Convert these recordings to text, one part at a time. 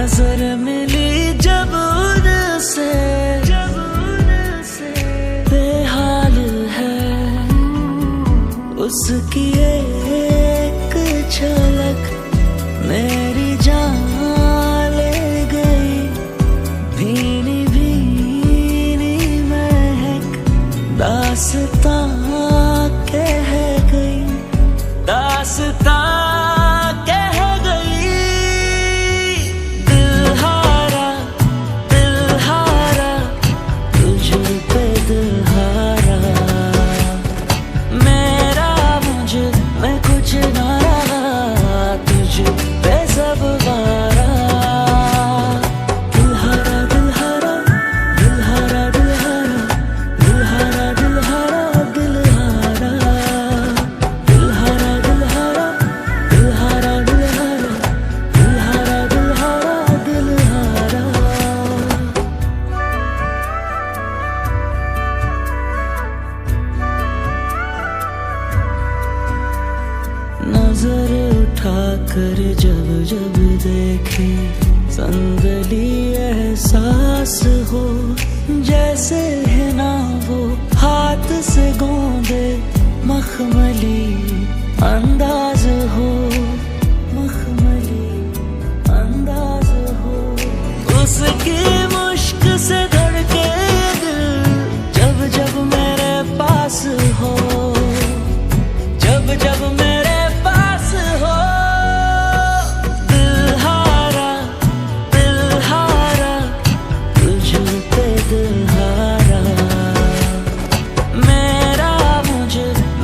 नजर मिली जब उनसे बेहाल है उसकी एक झलक मेरी जान ले गई। भीनी भीनी महक दास्तां कह गई, दास्तां कह गई। दिल हारा तुझ पे दिल हारा, मेरा मुझ में कुछ ना रहा, तुझ पे सब वारा। दिल हारा दिल हारा दिल हारा दिल हारा दिल हारा दिल हारा दिल हारा दिल हारा दिल हारा दिल हारा दिल हारा दिल हारा दिल हारा। नजर उठाकर जब जब देखे संदली एहसास हो, जैसे है ना वो हाथ से गोंदे मखमली अंदाज हो, मखमली अंदाज हो। उसकी मुश्क से धड़के दिल जब जब मेरे पास हो, जब जब मेरे पास हो। दिल हारा तुझ पे दिल हारा, मेरा मुझ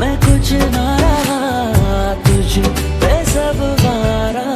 में कुछ ना रहा, तुझ पे सब वारा।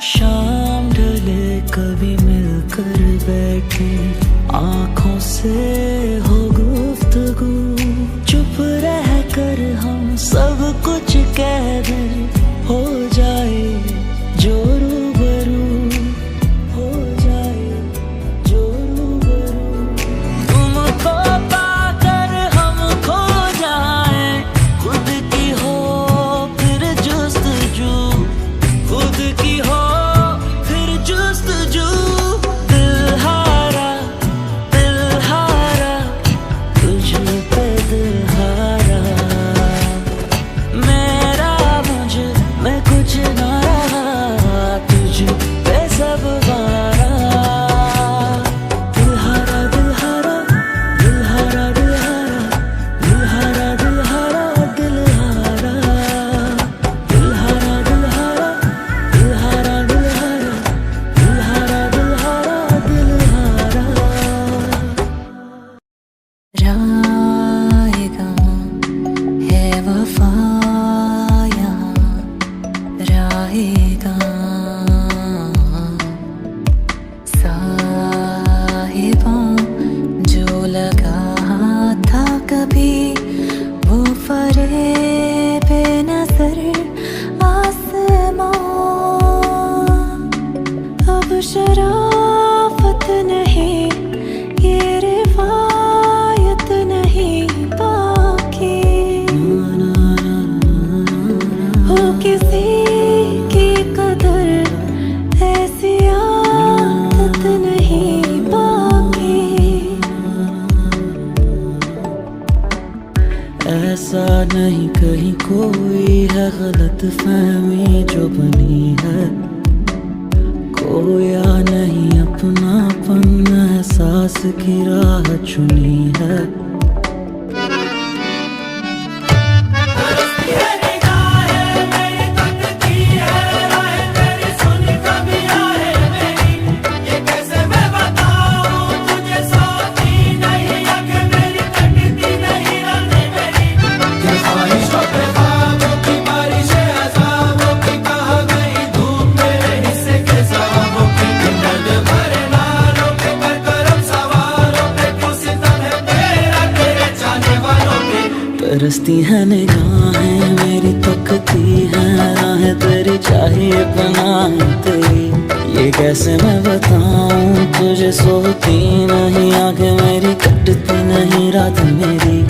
शाम ढले कभी मिलकर बैठे, आंखों से हो गुफ्तगू, चुप रह कर हम सब कुछ कह दें, हो जाए जो रूबरू, हो जाए जो रूबरू। तुमको पाकर हम खो जाए, खुद की हो फिर जुस्तजू, खुद की हो फिर जुस्तजू। दिल हारा तुझ पे दिल हारा, मेरा मुझ में कुछ ना रहा, तुझ पे सब वारा। दिल हारा दिल हारा दिल हारा दिल हारा दिल हारा दिल हारा दिल हारा दिल हारा दिल हारा दिल हारा दिल हारा दिल हारा दिल हारा। राहेगा है वफा यहाँ, राहेगा साहिबा जो लगा था कभी, वो फरेब नजर आसमां, अब शराफत नहीं ये रिवायत नहीं बाकी, हो किसी की कदर ऐसी आदत नहीं बाकी। ऐसा नहीं कहीं कोई है गलत फहमी जो बनी है, खोया नहीं अपनापन एहसास की राह चुनी है। तरसती है निगाहें मेरी, तकती है राहें तेरी, चाहिए पनाह तेरी। ये कैसे मैं बताऊं तुझे, सोती नहीं आंखें मेरी, कटती नहीं रात मेरी।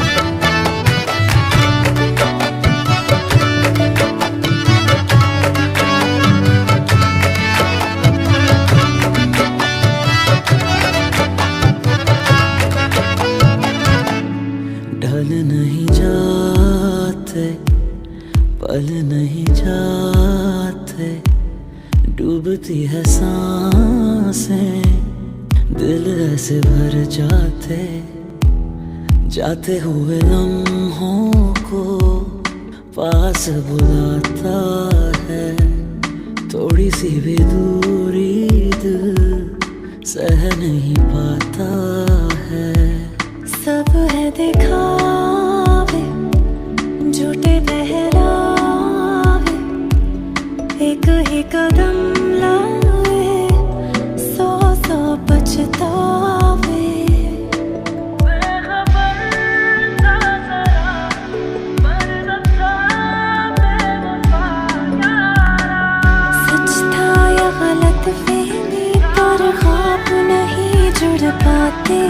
ढल नहीं जाते, पल नहीं जाते, डूबती है सांसें, दिल ऐसे भर जाते, जाते हुए लम्हों को पास बुलाता है। थोड़ी सी भी दूरी दिल सह नहीं पाता है। सब है दिखावे, झूठे बहलावे, एक ही कदम लाए, सौ सौ पछतावे। सच था या गलत फहमी, पर ख्वाब नहीं जुड़ पाते।